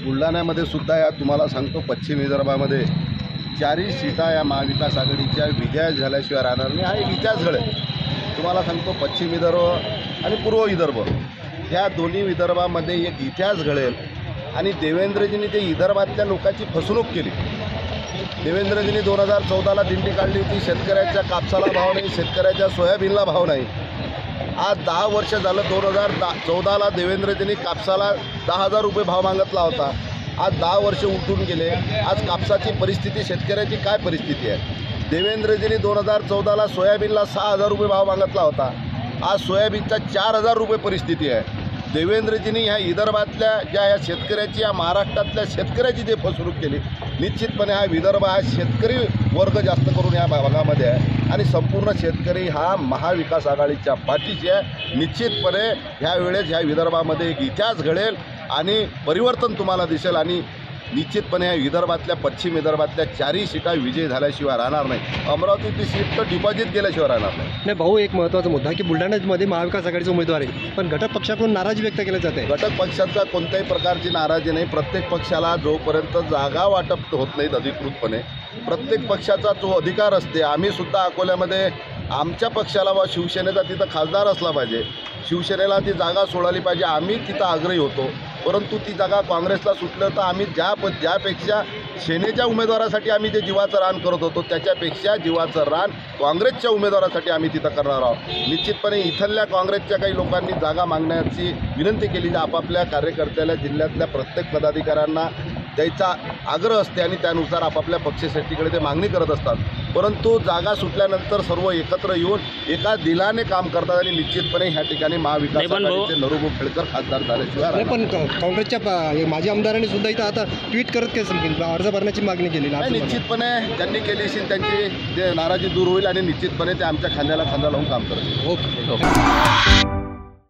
बुलढाण्यामध्ये सुद्धा या तुम्हाला सांगतो पश्चिम विदर्भामध्ये 4 सीटा या महाविकास आघाडीच्या विजय झाल्याशिवाय राहणार नाही। हा एक इतिहास घडेल। तुम्हाला सांगतो पश्चिम विदर्भ आणि पूर्व विदर्भ या दोन्ही विदर्भामध्ये एक इतिहास घडेल। आणि देवेंद्रजींनी ते विदर्भातल्या लोकांची फसवणूक केली। देवेंद्रजींनी 2014ला दिंडी काढली होती, शेतकऱ्याच्या कापसाला भाव नाही, शेतकऱ्याच्या सोयाबीनला भाव नाही। आज 10 वर्ष झालं। 2014ला देवेंद्रजींनी कापसाला 10,000 रुपये भाव मागितला होता। आज 10 वर्ष उलटून गेले। आज कापसाची परिस्थिती, शेतकऱ्याची काय परिस्थिती आहे? देवेंद्रजींनी 2014ला सोयाबीनला 6,000 रुपये भाव मागितला होता। आज सोयाबीनचा 4,000 रुपये परिस्थिती आहे। देवेंद्रजींनी ह्या विदर्भातल्या या शेतकऱ्याची, या महाराष्ट्रातल्या शेतकऱ्याची जे फसवणूक केली, निश्चितपणे हा विदर्भ हा शेतकरी वर्ग जास्त करून या भागामध्ये आहे आणि संपूर्ण शेतकरी हा महाविकास आघाडीच्या पाठीशी आहे। निश्चितपणे ह्या वेळेस ह्या विदर्भामध्ये एक इतिहास घडेल आणि परिवर्तन तुम्हाला दिसेल आणि निश्चितपणे विदर्भातल्या पश्चिम विदर्भातल्या 4 सीटा विजय झाल्याशिवाय राहणार नाही। अमरावतीची सीट तर डिपॉझिट केल्याशिवाय राहणार नाही। भाऊ, एक महत्त्वाचा मुद्दा की बुलढाण्यामध्ये महाविकास आघाडीचा उमेदवार आहे, पण घटक पक्षाकडून नाराजी व्यक्त केली जाते। घटक पक्षाचा कोणत्याही प्रकारची नाराजी नाही। प्रत्येक पक्षाला जोपर्यंत जागा वाटप होत नाहीत अधिकृतपणे, प्रत्येक पक्षाचा जो अधिकार असते। आम्ही सुद्धा अकोल्यामध्ये आमच्या पक्षाला व शिवसेनेचा तिथं खासदार असला पाहिजे, शिवसेनेला ती जागा सोडाली पाहिजे, आम्ही तिथं आग्रही होतो। परंतु ती जागा काँग्रेसला सुटलं तर आम्ही ज्यापेक्षा सेनेच्या उमेदवारासाठी आम्ही जे जीवाचं रान करत होतो, त्याच्यापेक्षा जीवाचं रान काँग्रेसच्या उमेदवारासाठी आम्ही तिथं करणार आहोत। निश्चितपणे इथल्या काँग्रेसच्या काही लोकांनी जागा मागण्याची विनंती केली, जी आपापल्या कार्यकर्त्याला जिल्ह्यातल्या प्रत्येक पदाधिकाऱ्यांना द्यायचा आग्रह असते आणि त्यानुसार आपापल्या पक्षश्रेष्ठीकडे ते मागणी करत असतात। परंतु जागा सुटल्यानंतर सर्व एकत्र येऊन एका दिलाने काम करतात आणि निश्चितपणे ह्या ठिकाणी महाविकास आघाडीचे नरूभाऊ खेडकर खासदार झाल्याशिवाय पण काँग्रेसच्या माजी आमदारांनी सुद्धा इथं आता ट्विट करत अर्ज भरण्याची मागणी केली ना। निश्चितपणे त्यांनी केली असेल, त्यांची जे नाराजी दूर होईल आणि निश्चितपणे ते आमच्या खांद्याला खांदा लावून काम करतील। ओके।